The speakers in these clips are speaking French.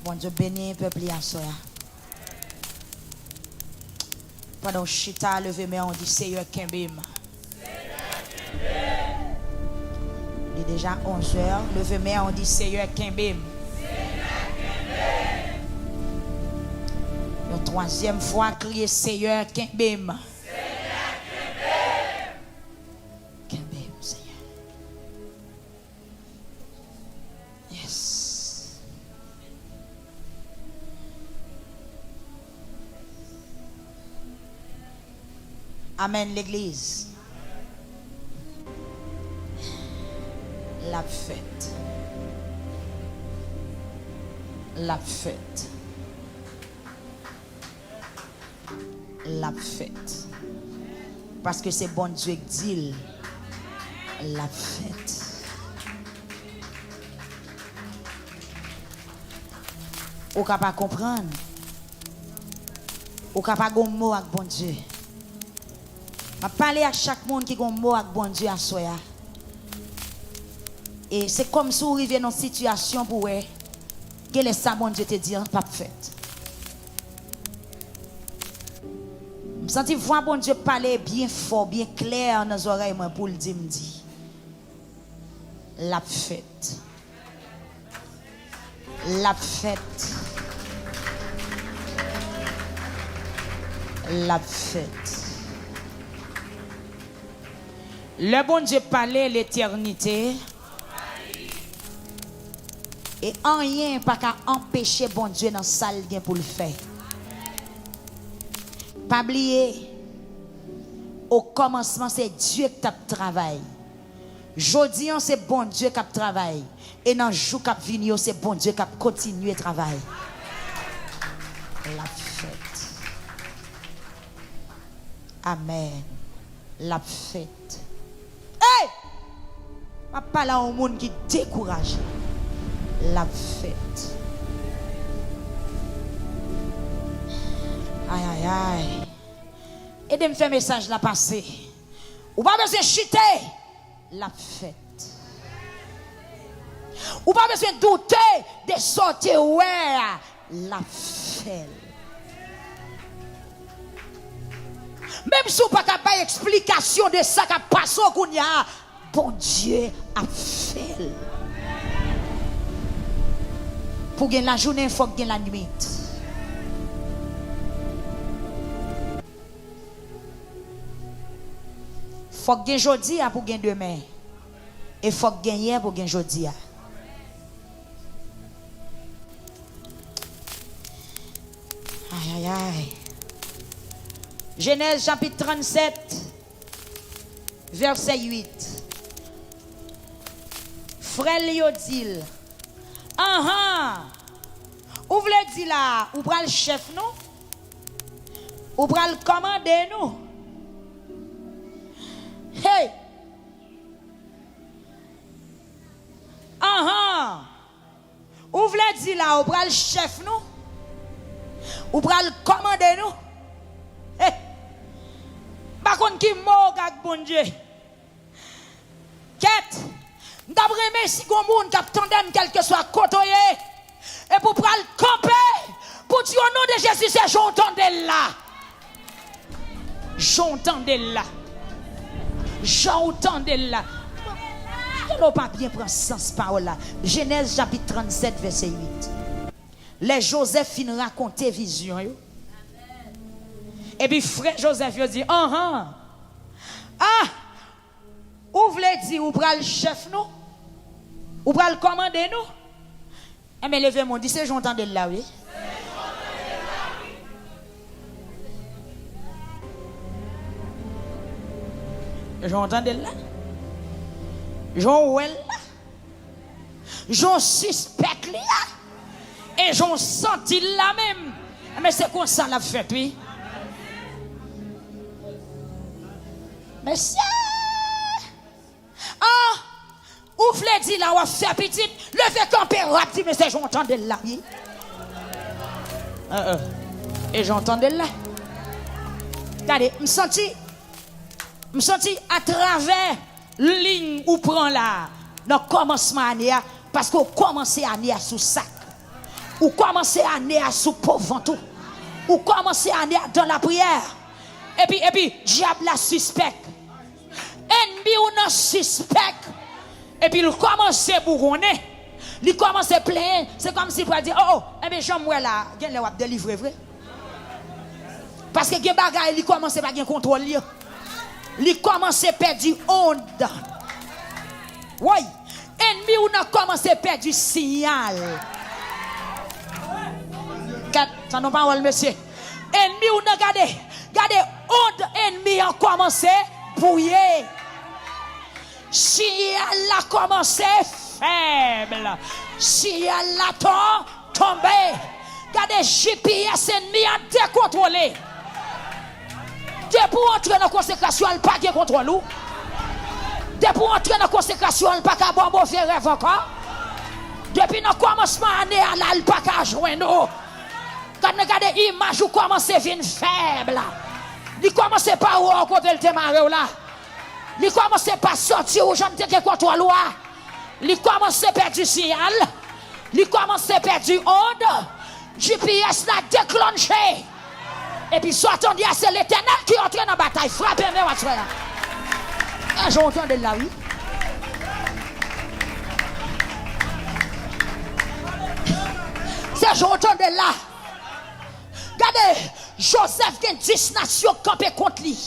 Bon Dieu bénit peuple à soya. Pendant chita levé mais on dit Seigneur Kembim. Il est déjà 11h. Levé mais on dit Seigneur Kembim. Une troisième fois crier Seigneur Kembim. Kembim Seigneur. Yes. Amen l'église. La fête. La fête. La fête. Parce que c'est bon Dieu qui dit la fête. Ou capable comprendre. Ou capable de mot avec bon Dieu. Je parle à chaque monde qui a un mot avec bon Dieu à soi. Et c'est comme si vous arrivez dans une situation pour que les ça bon Dieu te dit pas fait. Je sens voir bon Dieu parler bien fort, bien clair dans les oreilles pour le dire. La fête. La fête. La fête. Le bon Dieu parlait l'éternité. Et rien pas qu'à empêcher bon Dieu dans la salle pour le faire. Pas oublier, au commencement, c'est Dieu qui travaille. Jodi, c'est bon Dieu qui travaille. Et dans le jour qui vient, c'est bon Dieu qui continue à travailler. La fête. Amen. La fête. Hey! Je parle à un monde qui est découragé. La fête. Aïe, aïe, aïe. Aidez-moi à faire un message là passer. Ou pas besoin de chuter. La fête. Ou pas besoin de douter de sortir. Ouais. La fête. Même si vous n'avez pas capable d'explication de ça qui a passé au Kounia, bon Dieu a fait. Pour gagner la journée, il faut gagner la nuit. Il faut gagner aujourd'hui pour gagner demain. Et il faut gagner hier pour gagner aujourd'hui. Aïe, aïe, aïe. Genèse chapitre 37, verset 8. Frère Liodil. Ou voulez dire là, ou pral le chef nous? Ou pral commander nous? Hey! Ou voulez dire là, ou pral le chef nous? Ou pral commander nous? Hey! Par contre, qui mort avec bon Dieu? Quête! D'après mes si gon moun qui attendent quel que soit côté et pour prendre camper pour dire au nom de Jésus c'est j'entendais là. J'entendais là. J'entendais là. On pas bien prendre sens parole là. Genèse chapitre 37 verset 8. Les Joseph fin raconter vision yo. Et puis frère Joseph yo dit ou voulez dire ou pral le chef nous? Ou pral commander nous? Eh mais levez mon dit c'est j'entends de là oui. J'entends de là. J'en well là. J'en suspecte là. Et j'en senti là même. Mais c'est comme ça la fête oui. Monsieur. Ou vle dit là, ou fait petite, levez camper rapide, mais c'est j'entends de là. Et j'entends de là. Regardez, me senti à travers ligne ou prend là, dans le commencement année, parce qu'on commence année sous sac. Ou commencer l'année à sous pauvre tout. Ou commencer l'année dans la prière. Et puis, diable la suspect. Ennemi ou non suspect. Et puis, il commence à bourronner. Il commence à plaindre. C'est comme si il dire, oh, eh bien, j'aime là, il y a le délivrer, vrai. Parce que les bagages, il commence à pas contrôle. Il commence à perdre honte. Oui. Ennemi ou non commence à perdre du signal. Ça n'a pas monsieur. Ennemi ou non, regardez, honte ennemi a commencé à bouiller. Signal a commencé faible. Signal a tombé. Regardez, GPS ennemi a décontrôlé. Dès pour entrer dans la consécration, elle n'a pas de contrôle. Dès pour entrer dans la consécration, elle n'a pas de bon faire rêve encore. Depuis le commencement de l'année, elle n'a pas de joindre. Quand vous regardez l'image, vous commencez à venir faible. Il commence pas à rencontrer le démarrer là. Il commence pas à sortir aux gens qui contrôlent. Il commence à perdre du signal. Il commence à perdre du onde. GPS l'a déclenché. Et puis, soit on dit, c'est l'Éternel qui entre dans la bataille. Frappez-moi, votre frère. J'entends de là, oui. C'est j'entends de là. Regardez, Joseph qui a 10 nations campées contre lui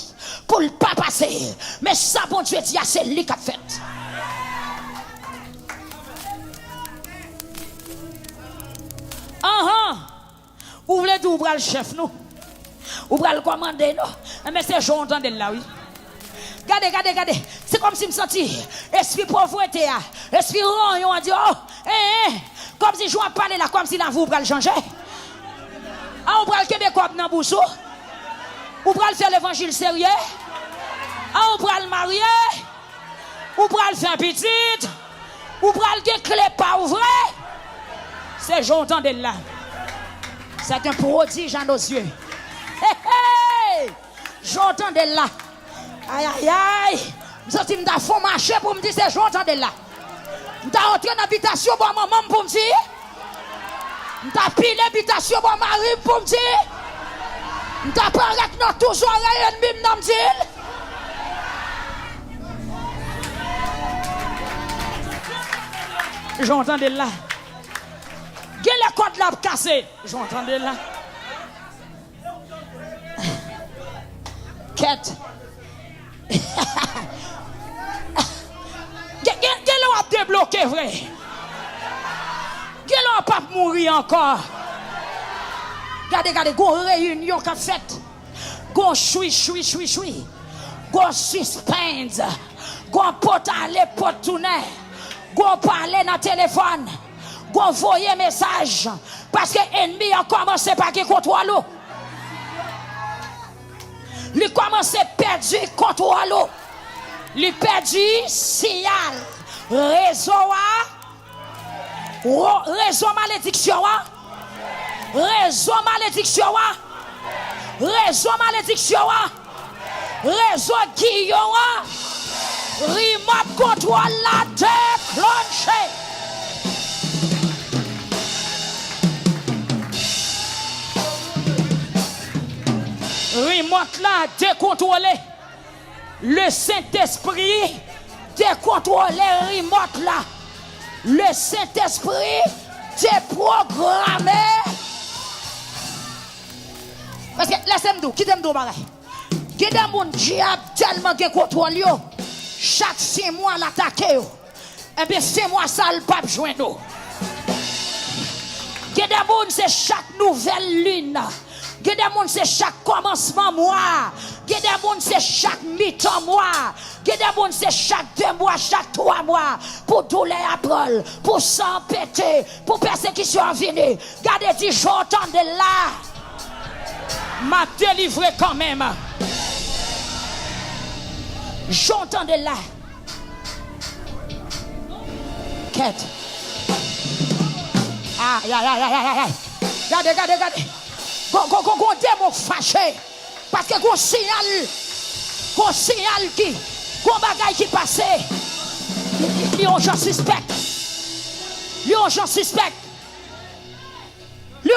pour ne pas passer. Mais ça, bon Dieu dit, c'est lui qui a fait. Vous voulez d'ouvrir le chef, nous? Vous voulez le commander, nous? Mais c'est j'entends de là, oui. Regardez. C'est comme si je me sentis. Esprit pauvreté, esprit rognon, on dit, oh, comme si je parlais là, comme si la vous le changer. On va le Québécois dans Boussou. On va le faire l'évangile sérieux. On va le marier. On va le faire petit. On va le clé pas ouvert. C'est j'entends de là. C'est un prodige à nos yeux. Hey, j'entends de là. Aïe. Je suis dans le marché pour me dire c'est j'entends de là. Je suis rentré dans l'habitation pour maman pour me dire. T'as pile l'habitation pour mari pour me dire. T'as pas avec nous toujours ennemi pour me dire. J'entends de là. Quelle est la côte là cassée? J'entends de là. Quête. Quelle est débloqué vrai? Quelle n'a pas mourir encore? Regardez, go réunion qu'a faite. Go choui. Go suspense. Go pot aller, pot tourner. Go parler dans le téléphone. Go envoyer message. Parce que l'ennemi a commencé par qui contrôle. Il commence à perdre contrôle. Il perdu signal. Réseau malédiction. Réseau guillon. Remote control la déclenché. Remote là décontrôlé. Le Saint-Esprit décontrôlé remote là. Le Saint-Esprit déprogrammé. Parce que laissez-moi qui t'aime bagaille. Qui des moun diable tellement que contrôle yo. Chaque 6 mois l'attaquer yo. Et bien 6 mois ça le pape joindre. Qui des moun c'est chaque nouvelle lune. Qui des moun c'est chaque commencement mois. Qui des moun c'est chaque mi-temps mois. Qui des moun c'est chaque 2 mois, chaque 3 mois. Pour douleur après, pour sang péter, pour persécution venir. Gardez dit j'entends de là. M'a délivré quand même. J'entends de là. Quête. Aïe. Regardez. Go démon fâché. Parce que go signal qui, go bagaille qui passe. L'urgence suspect.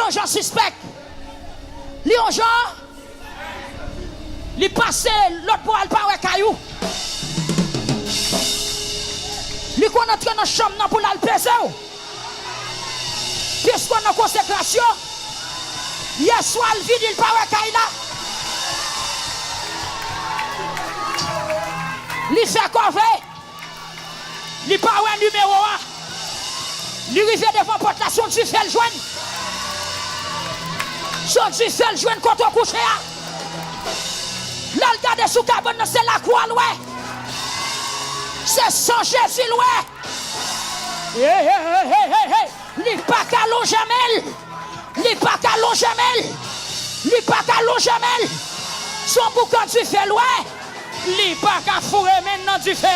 Léon Jean suspect. Léon Jean, il passe l'autre pour aller par caillou. Il qu'on entre dans la chambre pour aller peser. Puisqu'on a consécration, hier soir, il vide, il part caillou là. Il fait corvée. Il part un numéro 1. Il arrive devant la porte là, son Dieu fait le joindre. Son Dieu fait le joindre quand on couche. Là, le garde sous cabane, c'est la croix, ouais. C'est sans Jésus, ouais. Il n'est pas qu'à l'onjamel. Il n'est pas qu'à l'onjamel. Il n'est pas qu'à l'onjamel. Son boucan du fait, ouais. Il n'est pas qu'à fourrer maintenant du fait.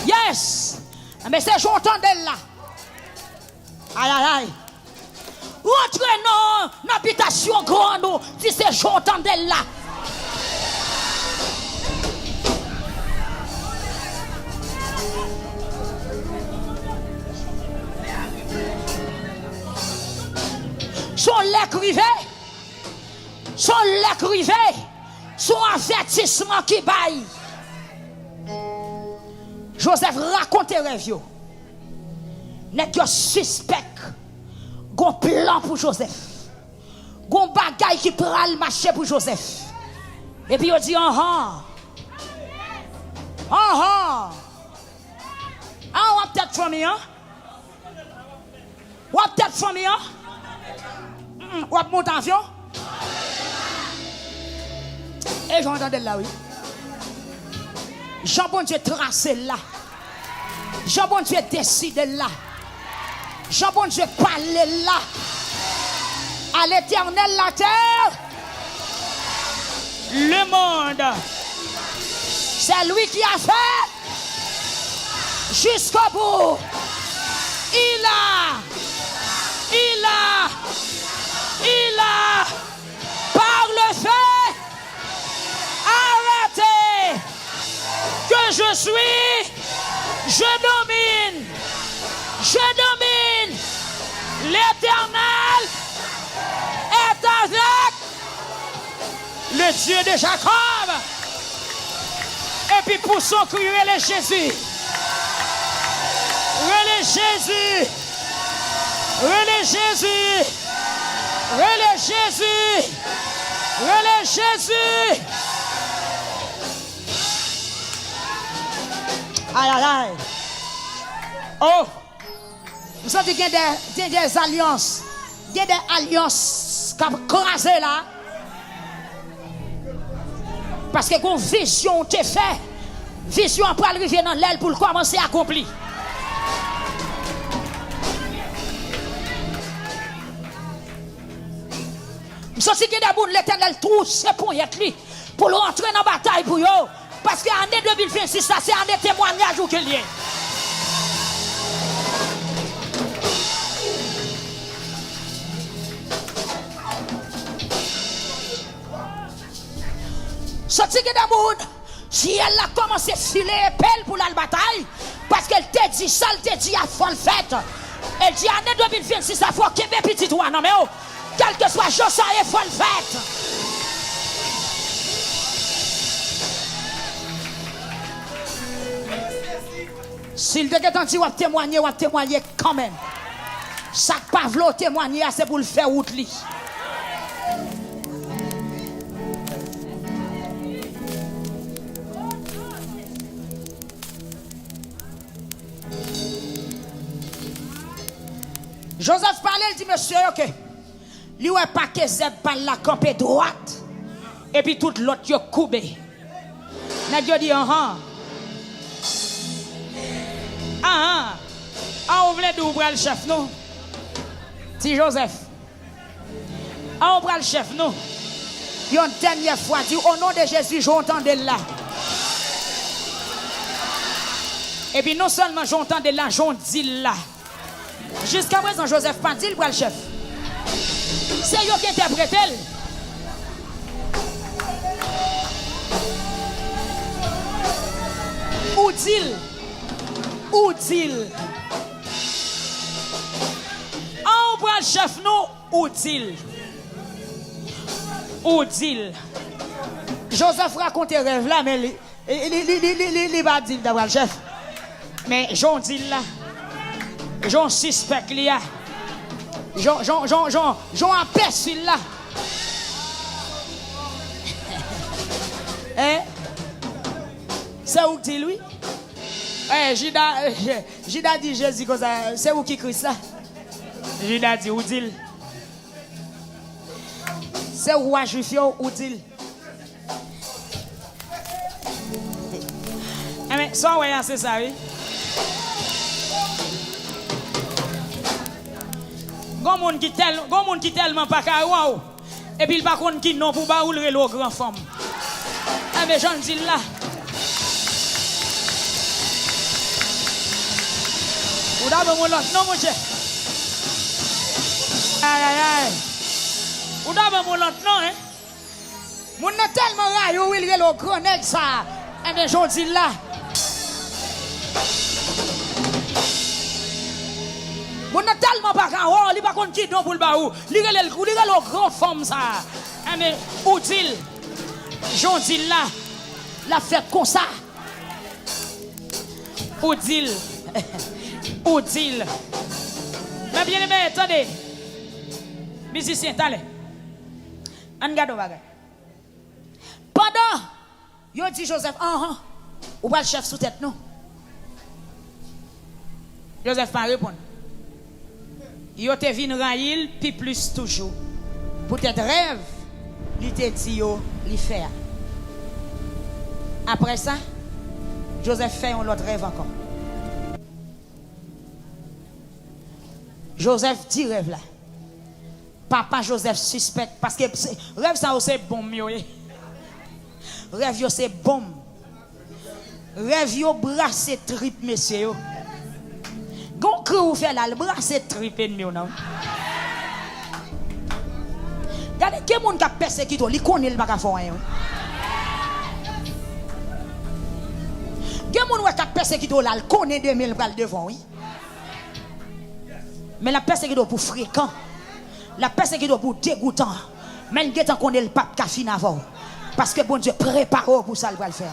Yes! Mais c'est j'entends d'elle là. Aïe aïe aïe. Rentrez dans l'habitation grande, si c'est j'entends d'elle là. Son lait rivé, son avertissement qui baille. Joseph raconte rêve. N'est que suspect. Gon plan pour Joseph. Gon bagaille qui pral marcher pour Joseph. Et puis il dit on va peut-être famille hein. On va peut-être famille hein. On va monter en avion. Et j'entends là oui. Jean-Bon Dieu tracé là. Jean-Bon Dieu décidé là. Jean-Bon Dieu parlé là. À l'éternel la terre. Le monde. C'est lui qui a fait. Jusqu'au bout. Il a. Par le fait. Arrêtez. Que je suis, je domine, l'Éternel est avec le Dieu de Jacob. Et puis pour son cri, relais Jésus, relais Jésus, relais Jésus, relais Jésus, relais Jésus. Aïe aïe aïe. Oh, vous savez qu'il y a des alliances. Il y a des alliances qui ont crasé là. Parce que quand vision t'est fait, vision pour arriver dans l'aile pour commencer à accomplir. Vous savez qu'il y a des gens l'Éternel trouve ses points pour rentrer dans la bataille pour eux. Parce que l'année 2026, ça c'est année témoignage ou qu'il y ait. Ce tigre d'amour, si elle a commencé à filer épelle pour la bataille, parce qu'elle t'a dit ça, elle t'a dit à folle fête. Elle dit année 2026, ça faut qu'il y ait petit toi. Non mais oh, quel que soit jour, ça est folle fête. S'il te dit on va témoigner quand même. Ça pas vouloir témoigner, c'est pour le faire route li. Joseph parlait, il dit monsieur, ok. Lui ouais pas que Zeb par la campé droite et puis tout l'autre yo coubé. N'a dit on voulait d'ouvrir le chef, non? Si Joseph. On prend le chef, non? Une dernière fois, dit au nom de Jésus, j'entends de là. Et puis non seulement j'entends de là, j'en dis là. Jusqu'à présent, Joseph pas dit pour le chef. C'est eux qui interprètent. dit? Où dit? En bras chef nous, où dit? Où dit? Joseph raconte rêve là, mais il va dire d'avoir le chef. Mais Jean dit là. Jean suspect là. Jean aperçu là. Hein? C'est où dit lui? Eh, Judas dit Jésus comme ça. C'est où qui crie ça? Judas dit où dit? C'est où roi juif où dit? Eh mais soit ouais c'est ça oui. Gon moun qui tellement pas ka ou et puis il pas konn qui non pour ba ou le grand femme. Eh mais j'en dis là. Ou d'abord mon lot non mon cher. Aïe aïe aïe. Ou d'abord mon lot non hein. Moun non tellement raille ou il le grand nèg ça. Eh mais j'en dis là. Moun non tellement pas ka ou il pas konn qui non pour le ba ou. Li le grand femme ça. Eh mais ou dit j'en dis là. La fait comme ça. Ou dit Ou dit mais bien aimé, attendez. Musicien, allez. On regarde bagay. Pendant, yo dit Joseph, ou pas le chef sous tête non. Joseph pas répondre. Yo te vin raïl, puis plus toujours. Peut-être rêve, li te dit yo, li faire. Après ça, Joseph fait un autre rêve encore. Joseph dit rêve là. Papa Joseph suspecte parce que rêve ça c'est bon mieux. Rêve c'est bon. Rêve yo brasse trip monsieur. Gon cri ou fait là le brasse trip ennemi non. Regardez quel monde qui a persécuté, il connaît le pas faire rien. Quel monde qui a persécuté là, il connaît 2000 bras devant oui. Mais la persécution pour fréquent, la persécution pour dégoûtant, mais il y a qu'on est le pape qui a fini avant. Parce que bon Dieu prépare pour ça, il va le faire.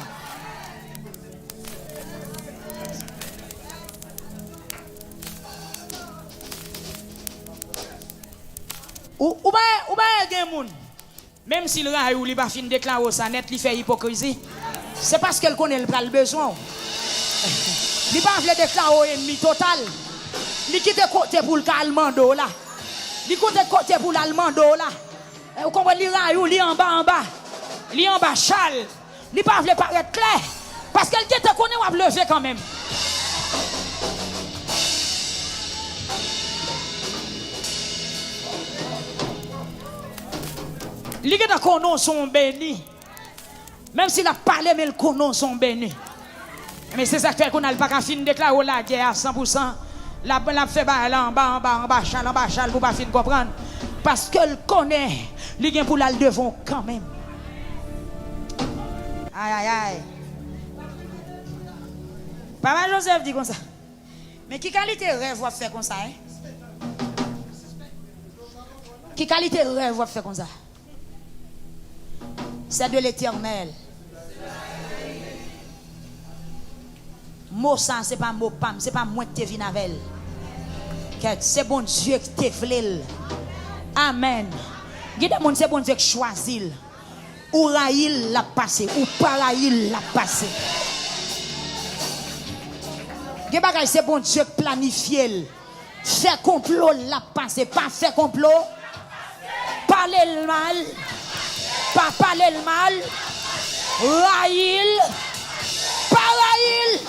Ou bien, même si le gars il va finir déclarer ça net, il fait hypocrisie, c'est parce qu'elle connaît le besoin. Il va pas déclarer ennemi total. Il quitte côté pour le Almando là. Il quitte côté pour l'Almando là. Vous comprenez, il en bas. Il en bas chal. Il pas veut paraître clair parce qu'elle te connaît ou lever quand même. Les gens qui sont bénis. Même s'il a parlé, mais les gens sont bénis. Mais c'est ça qui fait qu'on n'a pas fini de déclarer la guerre à 100%. La fait en bas, chal, pour pas fin comprendre. Parce qu'elle connaît, les gens pour la devant quand même. Aïe. Papa Joseph dit comme ça. Mais qui qualité rêve va faire comme ça, hein? Qui qualité rêve va faire comme ça? C'est de l'Éternel. Mot ça, c'est pas mot pam, c'est pas moi qui te vin avec. C'est bon Dieu qui te vle. Amen. Gide moun c'est bon Dieu qui choisit. Ou raïl l'a passé, ou pas raïl l'a passé. Gide bagay c'est bon Dieu qui planifie. Fait complot l'a passé, pas fait complot. Parler le mal. Pas parler le mal. Raïl. Pas raïl.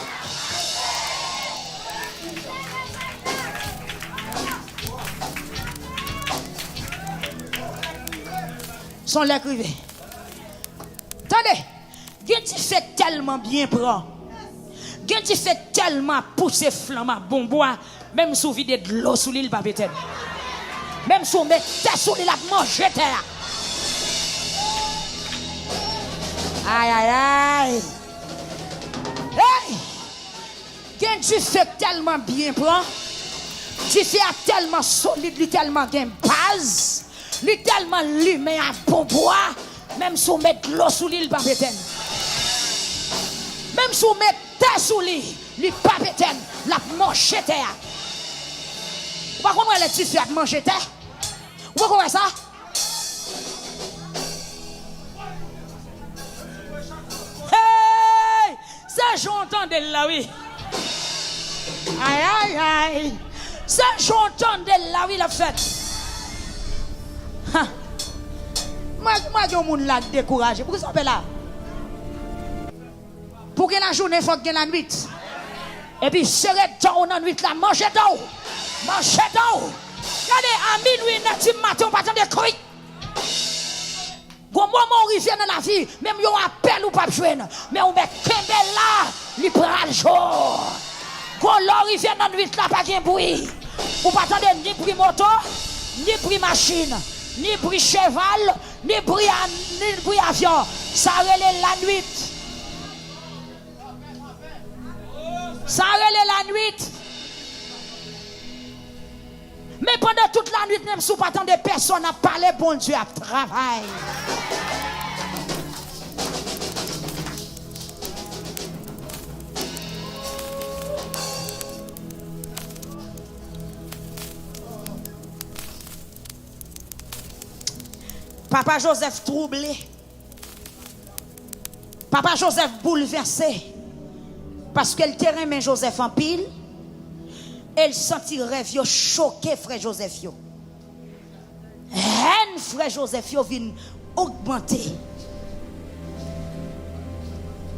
Son l'écrivain. Attendez, Gentil fait tellement bien prend. Gentil fait tellement pousser flamma bon bois, même sous vide de l'eau sous l'île pas peut-être. Même sous mettre sous l'île à manger terre. Aïe. Hey! Mais du fait tellement bien prend. Du fait tellement solide, lui tellement bien base. Lui tellement lumière à bon bois. Même si on met l'eau sous l'île, pas pétain. Même si on met terre sous l'île, lui pas pétain. La manche terre. Vous pas comment elle est fait à manger terre? Vous comprenez ça? Hey! Ça j'entends de là, oui. Aïe, aïe, aïe. Ça j'entends de là, oui, la fête. Moi, je suis là découragé. Pourquoi ça fait là? Pour que la journée, il faut que la nuit. Et puis, serrer dans la nuit, là, manger d'eau. Manger d'eau. Regardez, à minuit, net matin, on va attendre des couilles. Bon moment où il vient dans la vie, même si on appelle ou pas jouer, mais on met Kembe là, il prend le jour. Quand l'or il vient dans la nuit, là, pas de bruit. Ou pas attendre ni bruit moto, ni bruit machine, ni bruit cheval, ni bruit avion. Ça relève la nuit. Ça relève la nuit. Mais pendant toute la nuit, même si vous pas attendre personne à parler, bon Dieu à travail. Papa Joseph troublé. Papa Joseph bouleversé. Parce que le terrain met Joseph en pile. Elle sentit rêve choqué frère Joseph. Haine frère Joseph vient augmenter.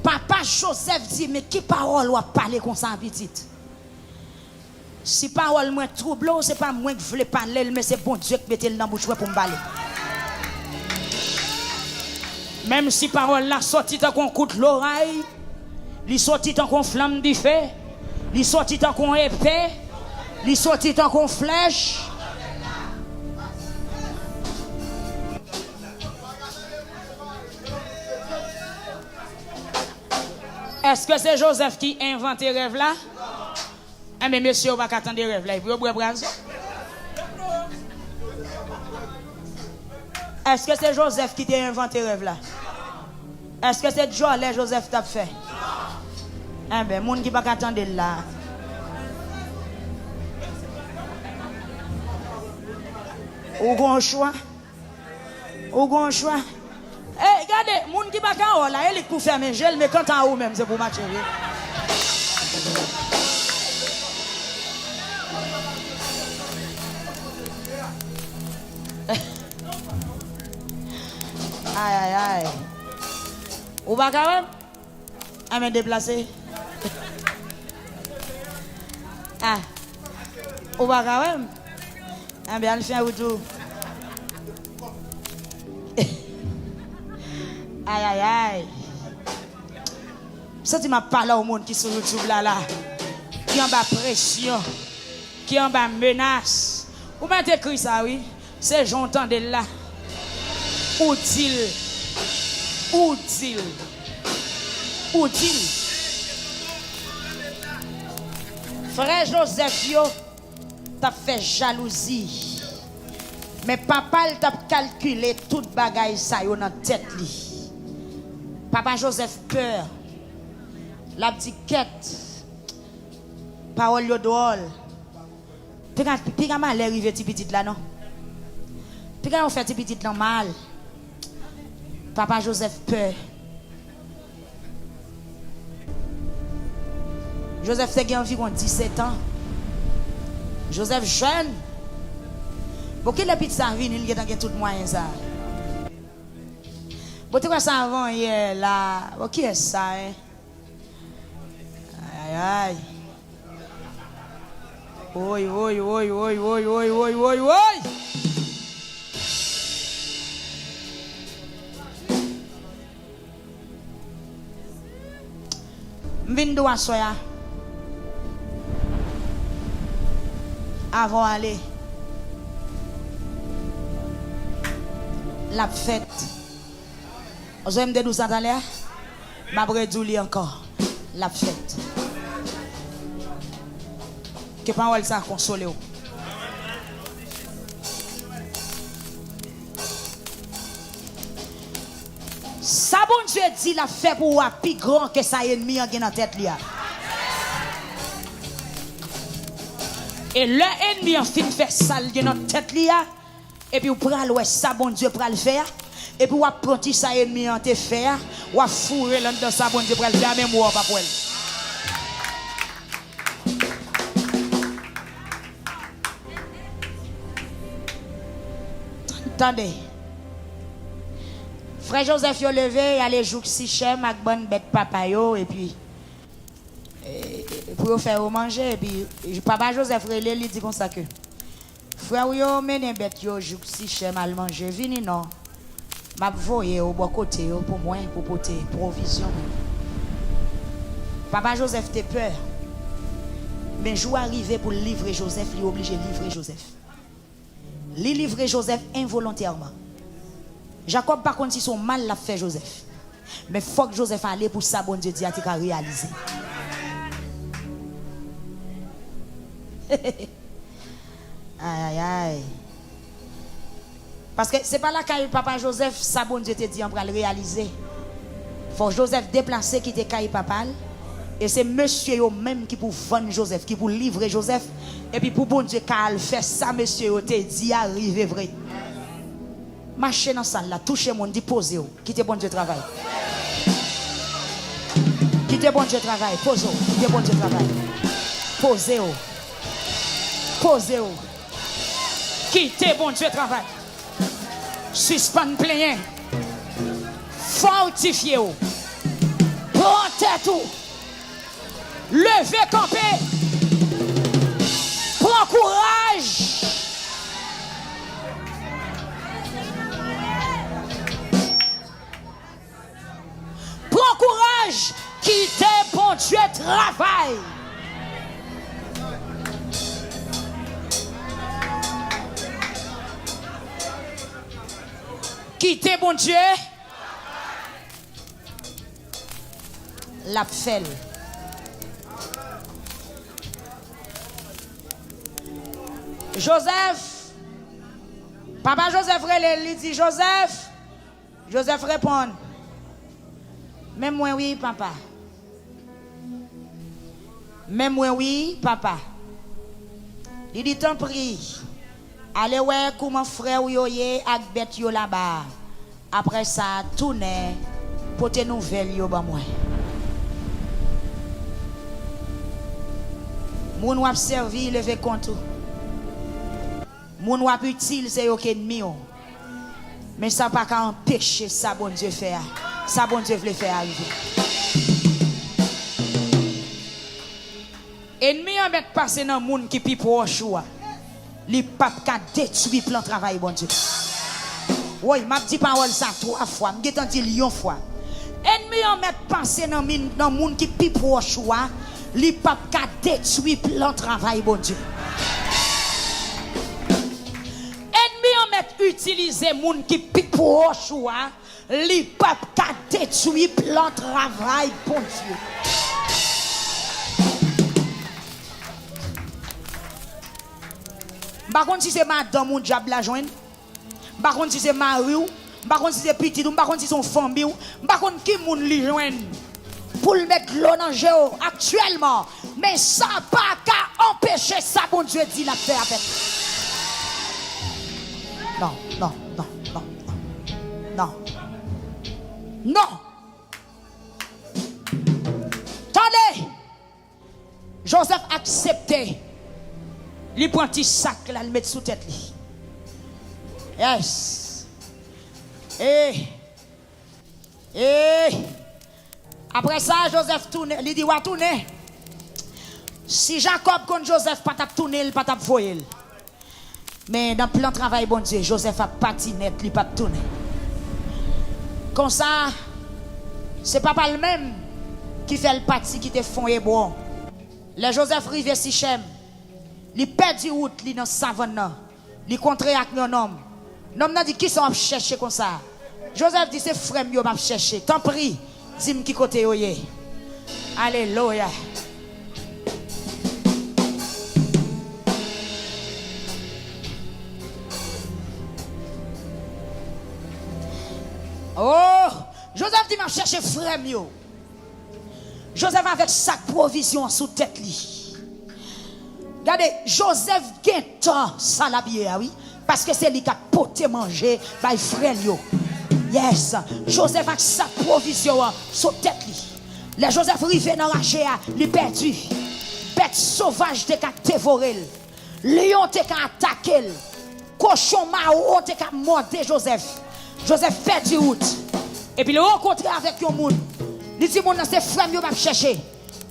Papa Joseph dit mais qui parole ou parler comme ça en petite? Si parole moins trouble, c'est pas moi qui voulais parler, mais c'est bon Dieu qui mettait dans bouche pour me parler. Même si parole là sorti tant qu'on coup de l'oreille, li sorti tant qu'on flamme du feu, li sorti tant qu'on épée, li sorti tant qu'on flèche. Est-ce que c'est Joseph qui a inventé rêve là? Ah mais monsieur, on va attendre des rêves là, il faut boire bras. Est-ce que c'est Joseph qui t'a inventé rêve là? Est-ce que c'est Joël Joseph t'a fait? Eh bien, moun qui va attendre là. Ou gon choix? Ou gon choix? Eh, regardez, moun qui va attendre là, il est pour faire mes gels, mais quand en haut même, c'est pour matcher. Aïe, aïe, aïe. Ou pas quand même? Ah, mais déplacé. Ah. Ou pas quand même? Ah, bien, le chien ou tout. Aïe, aïe, aïe. Ça, tu m'as parlé au monde qui sont sur YouTube là, qui en bas pression, qui en bas menace. Ou bien t'écris ça, oui? C'est j'entends de là. Utile. Utile. Utile. Frère Joseph, yo, t'as fait jalousie. Mais papa, t'a calculé toute bagaille ça yo dans tête li. Papa Joseph peur. La petite quête. Parole yo drôle. Puis quand mal arrivé petit là non. Puis quand on fait petit là mal. Papa Joseph peur. Joseph a environ 17 ans. Joseph jeune. Pour qu'il ait petit ça vini, il a tout moyen ça. Pour quoi ça avant hier là, pour qui est ça hein? Aïe aïe. Oi oi oi oi oi oi oi oi oi. M'vindo à soya. Avant aller. La fête. Vous avez me 12 ans d'aller? Ma bredou li encore. La fête. Que parole ça console. Ça bon Dieu dit la fait pour vous plus grand que ça ennemi en dans tête li. Et le ennemi en fin fait ça dans tête li et puis vous pral ouais ça bon Dieu pral faire et puis vous apprenti ça ennemi en te faire ou fourrer dans ça bon Dieu pral faire même ou pas pour elle. Attendez. Frère Joseph yo levé, il allait jouer Sichem avec bonne bête papa yo et puis pour faire manger et puis papa Joseph relé lui dit comme ça que frère yo mène bête yo jouer Sichem à manger vini non. M'a voyé au bon côté pour moi pour porter provision. Papa Joseph te peur. Mais jour arrivé pour livrer Joseph, il est obligé de livrer Joseph. Il livrer Joseph involontairement. Jacob par contre si son mal l'a fait Joseph. Mais faut que Joseph allait pour ça bon Dieu dit a réaliser. Aïe aïe aïe. Parce que c'est pas là que papa Joseph ça bon Dieu te dit on va le réaliser. Faut Joseph déplacer qui te caille papa et c'est monsieur yo même qui pour vendre Joseph, qui pour livrer Joseph et puis pour bon Dieu qu'à faire ça monsieur yo te dit arriver vrai. Marchez dans salle là, touchez mon dit posez vous, quittez bon Dieu travail. Quittez bon Dieu travail, posez vous, quittez bon Dieu travail. Posez vous. Posez vous. Quittez bon Dieu travail. Suspend plein. Fortifiez vous. Prends tout. Levez camper. Prends courage. Prends courage. Quittez bon Dieu travail. Quittez bon Dieu. La fait. Joseph. Papa Joseph il dit Joseph. Joseph répond. Même moi oui papa. Même moi oui papa. Il dit t'en prie. Allez ouais comment frère yo yé ak bête yo là-bas. Après ça tourner pour tes nouvelles yo ba moi. Moun wap servi lever compte. Moun wap utile c'est yo ennemi. Mais ça pas qu'à empêcher ça bon Dieu faire. Ça bon Dieu veut faire arriver. Ennemi en mettre passer dans moun qui pi proche ou. Li pape ka détruit plan travail bon Dieu. Oui, m'a dit parole ça 3 fois, m'gè tan dit lion fois. Ennemi en mettre passer dans moun qui pi proche ou. Li pape ka détruit plan travail bon Dieu. Ennemi en mettre utiliser moun qui pi proche ou. Li pape ka détruit plan travail bon Dieu. Par contre si c'est madame mon diable la joindre, par contre si c'est mari ou, par contre si c'est petit ou, par contre si son famille ou, par contre qui moun li joindre pour le mettre l'eau dans géo actuellement, mais ça pas qu'à empêcher ça bon Dieu dit la faire avec. Non, non, non, non, non. Non. Attendez. Joseph acceptait. Il prend un petit sac là, le met sous tête li. Yes. Après ça, Joseph tourne, il dit wa tourner. Si Jacob contre Joseph pas tap tourner, il pas tap voyer. Mais dans plan travail bon Dieu, Joseph a parti net, il pas tourner. Comme ça, c'est papa le même qui fait le parti qui te font et bon. Le Joseph rive Sichem. Il perdu route li dans savane. Il contré avec un homme. L'homme n'a dit qui sont chercher comme ça. Joseph dit c'est frère yo m'a chercher. Tant prie, dis-moi qui côté yo yé. Alléluia. Oh, Joseph dit m'a chercher frère mieux. Joseph avec sa provision sous tête li. Regardez, Joseph gagne temps ça la bien oui parce que c'est lui qui a porté manger by frère yo. Yes, Joseph avec sa provision sous tête li. Les Joseph rivé dans la chair, li perdu. Bête sauvage te ka dévorer. Lion te ka attaquer. Cochon marron te ka morder Joseph. Joseph perdu route. Et puis le rencontre avec un monde. Il dit mon c'est frère yo m'a chercher.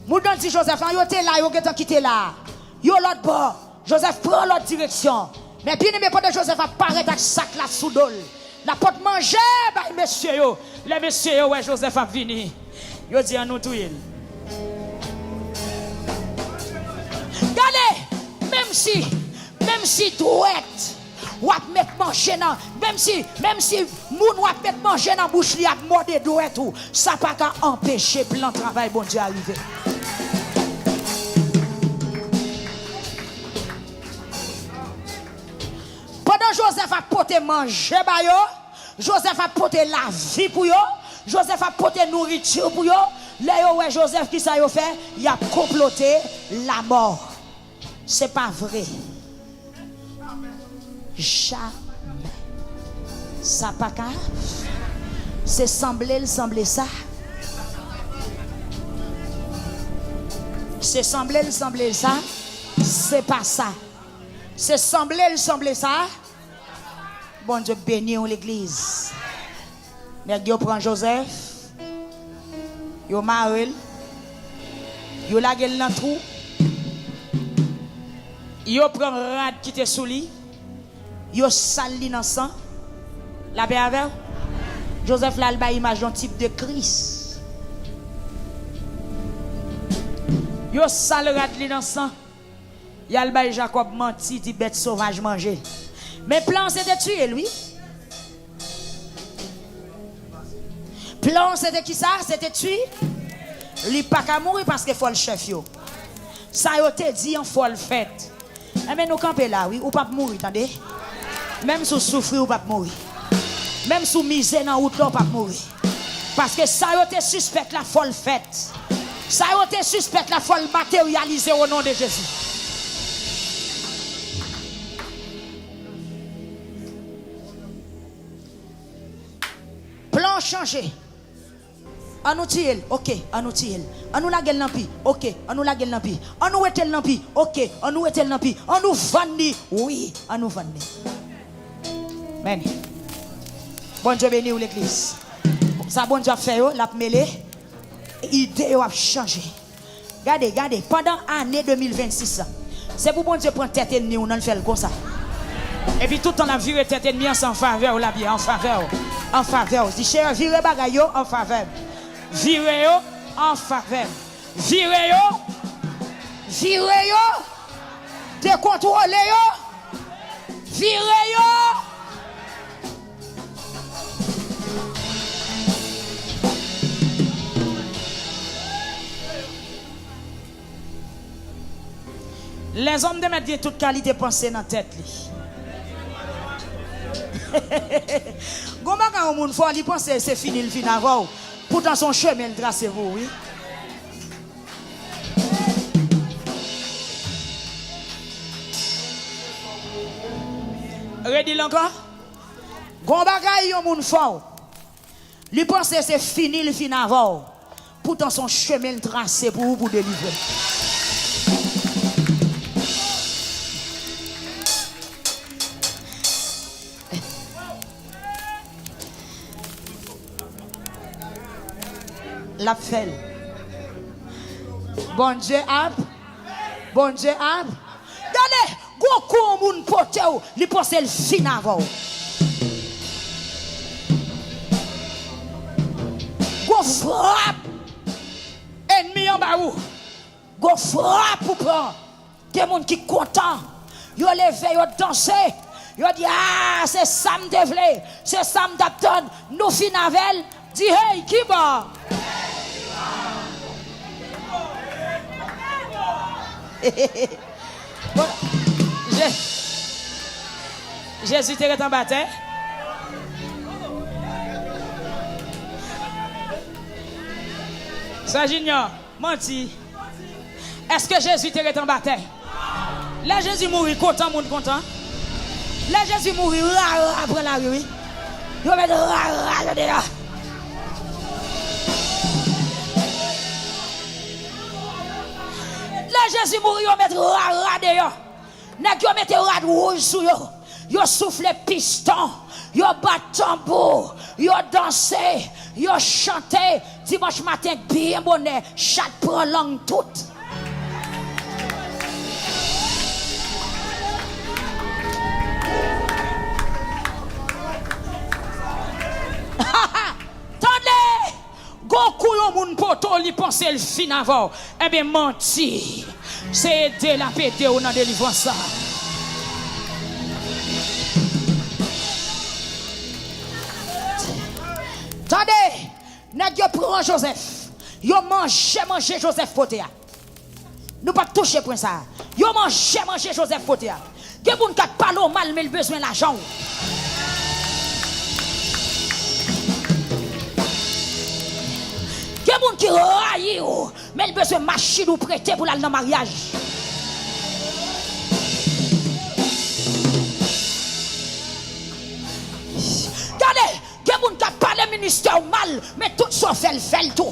Moun dit Joseph yo te là yo getan quitté là. Yo l'autre bord. Joseph prend l'autre direction. Mais bien aimé pas de Joseph apparaît avec sac là sous dol. La porte manger bah monsieur yo. Les messieurs yo ouais Joseph a venu. Yo dit à nous tout il. Regardez, même si douette ou à mettre manger dans même si moun ou à mettre manger dans bouche li a mordé douette ou ça pas qu'à empêcher plan travail bon Dieu arriver. Pendant Joseph a porté manger ba yo, Joseph a porté la vie pour yo, Joseph a porté nourriture pour yo. Là yo ouais Joseph qui ça yo fait, il a comploté la mort. C'est pas vrai. Jamais. Ça pas grave. C'est sembler ça. C'est sembler ça. C'est pas ça. C'est sembler ça. Bon Dieu béni l'église. Mais Dieu prend Joseph. Yo marel. Yo la gueule dans trou. Yo prend rad qui te sous lui. Yo sali dans sang. La paix avec. Joseph là il image d'un type de Christ. Yo sal rad li dans sang. Yal bay Jacob menti dit bête sauvage manger. Mais plan c'était tuer lui. Plan c'était qui ça? C'était tuer. Lui pas qu'à mourir parce que faut le chef yo. Ça yo te dit en faut le fait. Mais nous camper là oui, ou pas mourir, attendez. Même sous souffrir ou pas mourir. Même sous misère dans route là pas mourir. Parce que ça yo te suspect la folle fête. Ça yo te suspect la folle matérialiser au nom de Jésus. Plan changé. On nous tire, ok, on nous tire. On nous la gueule lampi, ok, on nous la gueule lampi. On nous etel lampi, ok, on nous etel lampi. On nous vandi, oui, on nous vandi. Amen. Bon Dieu béni ou l'église. Ça bon Dieu fait yo, l'a mêlé. Idée a changé. Regardez, pendant l'année 2026, c'est pour bon Dieu prendre tête ennemi ou non le faire comme ça. Et puis tout le temps a viré tête ennemi en faveur ou la bien en faveur. En faveur. Si cher viré bagay yo en faveur. Viré yo en faveur. Viré yo. Décontrôlé yo. Viré yo. Les hommes de mettre toute qualité pensée dans la tête. Comment quand on faut lui penser c'est fini le fin avant. Pourtant son chemin le tracé vous, oui. Redis encore. Gon bagay yon moun fort. Lui penser c'est fini le fin avant. Pourtant son chemin le tracé pour vous pour délivrer. La fait. Bon Dieu a. Regardez, beaucoup moun pote ou, li pense le fin avant. Go frappe. Ennemi en bas ou. Go frappe ou prend. Des moun qui content. Yo levé, yo dansé. Yo dit ah, c'est ça me vle. C'est ça me d'apton. Nous fin avec. Dit hey, qui va? Bon, Jésus était en baptême. Ça, Junior, menti. Est-ce que Jésus était en bataille? Là, Jésus mourit, content, monde content. Là, Jésus mourit, après la rue. Il va mettre là. Là, Jésus mourit, il va mettre dehors. Nèg yo mette rad rouge sou yo. Yo souffle piston, yo bat tambour, yo dansé, yo chanté. Dimanche matin bien bonnet, chat prend langue toute. Tendez, Goku yon moun poto li pense le fin avant. Eh bien menti. C'est aider la pété ou dans délivrance ça. Attendez, nèg yo prend Joseph. Yo manger Joseph poté. Nous pas toucher point ça. Yo manger Joseph poté. Gen moun kat parle mal mais il besoin l'argent. Il y a des gens qui raillent, mais il besoin de machine ou prêter pour aller dans le mariage. Regardez, il y a des gens qui parlent du ministère mal, mais tout ça fait tout.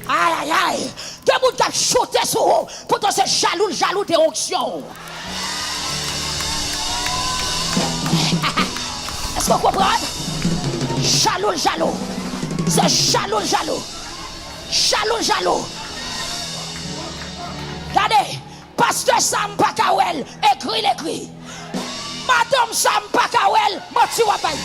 Aïe, aïe, aïe. Il y a des gens qui shooté sur vous pour que c'est jaloux des onctions. Est-ce qu'on comprend? Jaloux. C'est jaloux. Regardez, pasteur Sam Pakawel, écrit. Madame Sam Pakawel, moti wapay.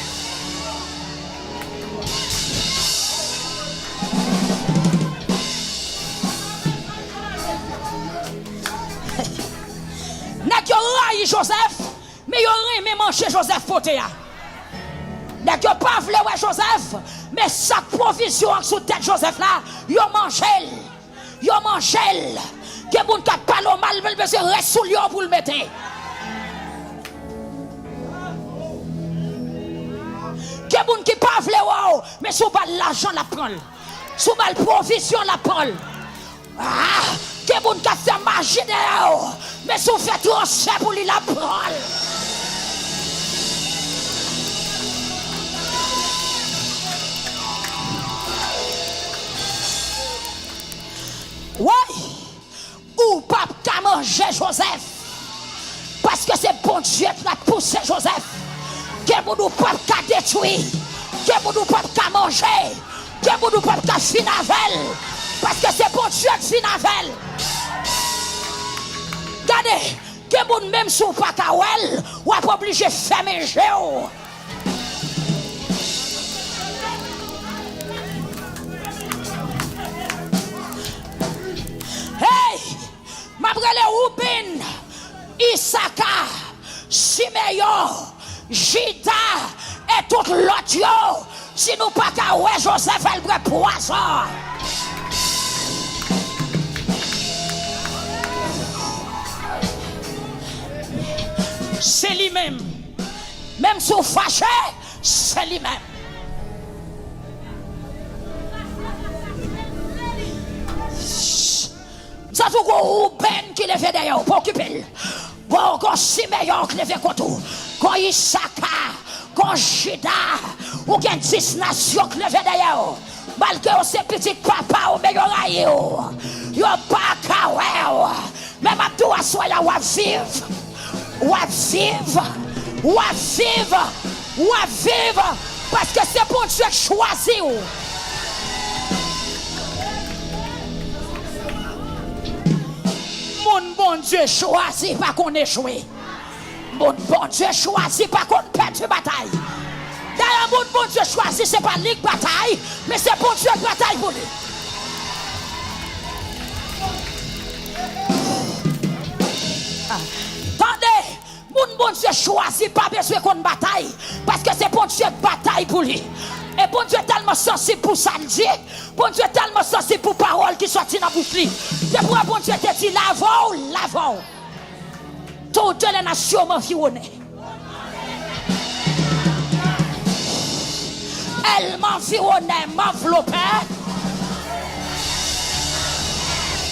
N'a que raille Joseph, mais yon rien manger Joseph potéa. N'a que pas vle ouais Joseph, mais sa provision sous tête Joseph là, yon mangel. Que moun ka parle mal, mais besoin reste sous lion pour le mettre. Que moun qui pas vle ouais, mais sous bal l'argent la prend. Sous bal provision la prend. Ah, que moun ka fait magie derrière, mais sous fait transfert pour lui la prend. Oui, ou pas qu'à manger Joseph, parce que c'est bon Dieu qui a poussé Joseph, que vous pas qu'à détruire, que vous pas qu'à manger, que vous pas qu'à finir avec, parce que c'est bon Dieu qui finit avec. Regardez, que vous même si vous pas qu'à elle, vous êtes obligé de fermer géo. Hey, m'après les Ruben, Isaka, Simeon, Jida et tout l'autre, si nous pas qu'à ouais Joseph elle prend poisson. C'est lui-même. Même si vous fâchez, c'est lui-même. Ça tout go Ruben qui le fait d'ailleurs pour occuper. Bon, go Simeon qui le fait contre. Go Isaka, go Jida, ou gen 10 nations qui le fait d'ailleurs. Malgré ces petits papa ou meilleur aïe. Yo pas kawe. Même à toi soya ou vivre. Ou vivre. Parce que c'est pour Dieu choisir. Mon bon Dieu choisit pas qu'on échoue. Mon bon Dieu choisit pas qu'on perde une bataille. D'ailleurs, mon bon Dieu choisit, c'est pas ligue bataille, mais c'est bon Dieu bataille pour lui. Attendez, mon bon Dieu choisit pas besoin qu'on bataille, parce que c'est bon Dieu bataille pour lui. Et bon Dieu est tellement sensible pour ça, bon Dieu est tellement sensible pour paroles qui sortent dans la bouche. C'est pour bon Dieu te dit lavons. Toutes les nations m'environnent. Elle m'environnait, m'enveloppait.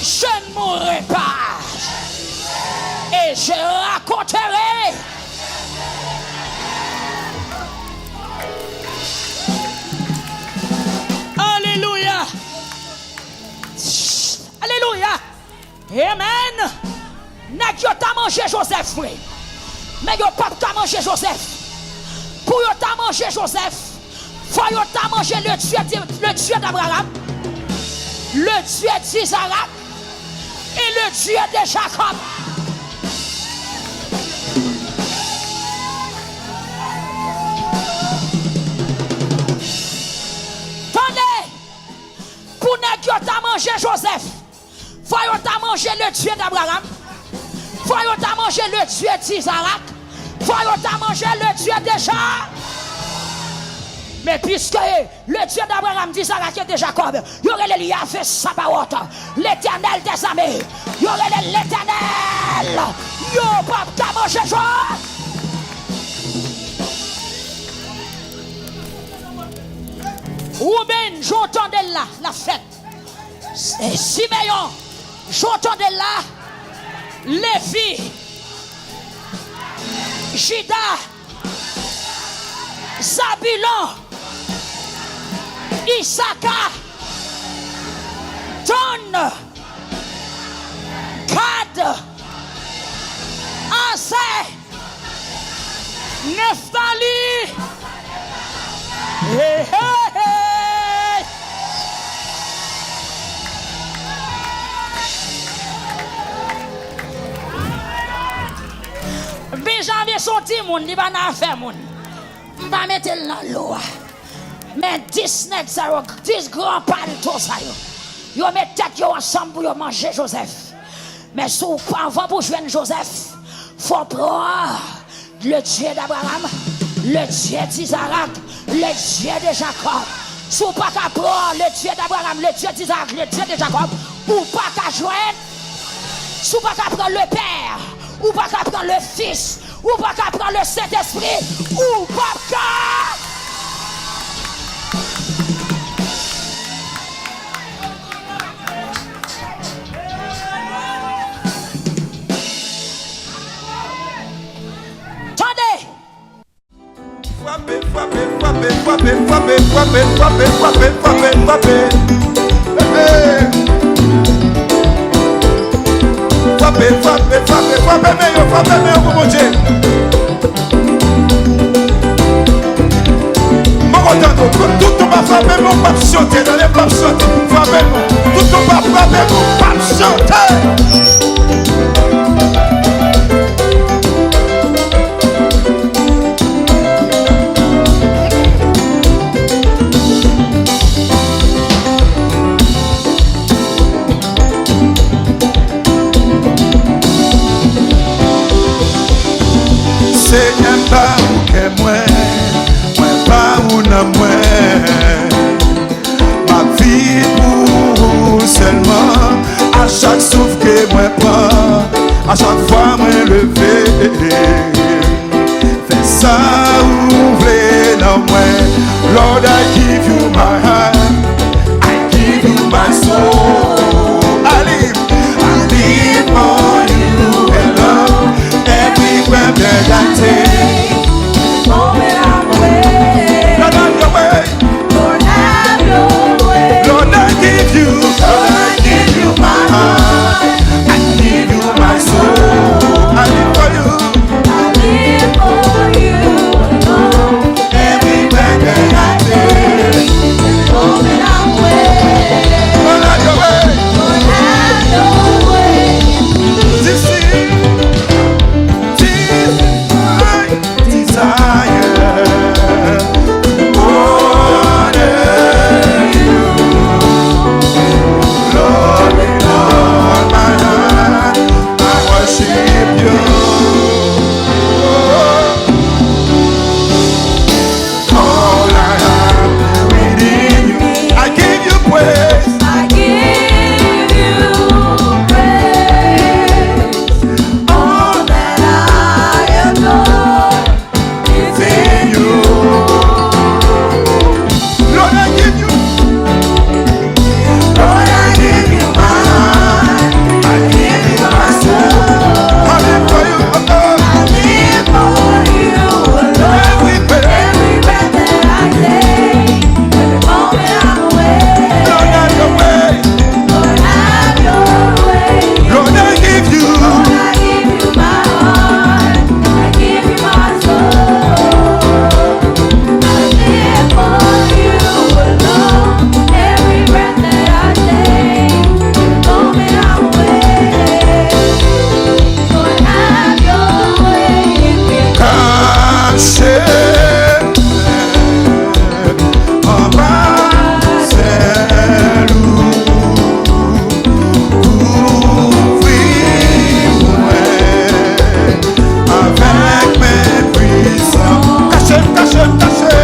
Je ne mourrai pas. Et je raconterai. Alléluia. Alléluia. Amen. Nèg yo t'a mangé Joseph, frère. Mais yo pas t'a mangé Joseph. Pour yo t'a mangé Joseph, faut yo t'a mangé le Dieu d'Abraham, le Dieu d'Isaac et le Dieu de Jacob. Attendez, pour nèg yo t'a mangé Joseph, faut yo t'a mangé le Dieu d'Abraham. Faut que tu mangé le Dieu d'Isaac. Faut que tu mangé le Dieu de Jacob. Mais puisque le Dieu d'Abraham, d'Isaac et de Jacob, il y aurait les Yahvé Sabaoth, l'Éternel des armées, il y aurait l'Éternel. Yo pas mangé Joël. Rouben, j'entendais là la fête. Et Siméon, j'entendais là. Lévi, Juda, Zabulon, Issachar, Dan, Gad, Aser, Nephtali. Hey, hey, hey. Benjamin son petit monde, il va n'a faire monde. On va mettre dans l'eau. Mais 10 nègres ça, 10 grands paltos ça yo. Yo met tête yo ensemble pour yo manger Joseph. Mais si avant pour joindre Joseph, faut prendre le Dieu d'Abraham, le Dieu d'Isaac, le Dieu de Jacob. Si vous pas qu'à prendre le Dieu d'Abraham, le Dieu d'Isaac, le Dieu de Jacob, ou pas qu'à joindre, si vous pas qu'à prendre le Père, ou pas qu'à prendre le Fils, ou pas qu'à prendre le Saint-Esprit, ou pas qu'à... Attendez! Frappez, frappez, frappez, frappez, frappez, frappez, frappez, frappez, frappez, frappez. Frappez, frappez, frappez, frappez, mais vous mon Dieu. Tout le monde va frapper, mon pas chanter dans les pas chanter. Frappez-moi. Tout le monde va frapper, mon pas chanter. Seigneur, pas ou que moi pas ou non moi, ma vie pour seulement, à chaque souffle que moi prends, à chaque fois moi lever, fais ça ouvrir dans moi, Lord I give you my heart, I give you my soul, I live on you alone, everywhere that I take. Lord, have your way. Lord, I give you my heart. I give you my soul. I live for you alone. Everywhere that I take. Lord, have your caché en bas c'est ouvrir-moi avec mes puissants. Caché, caché, caché.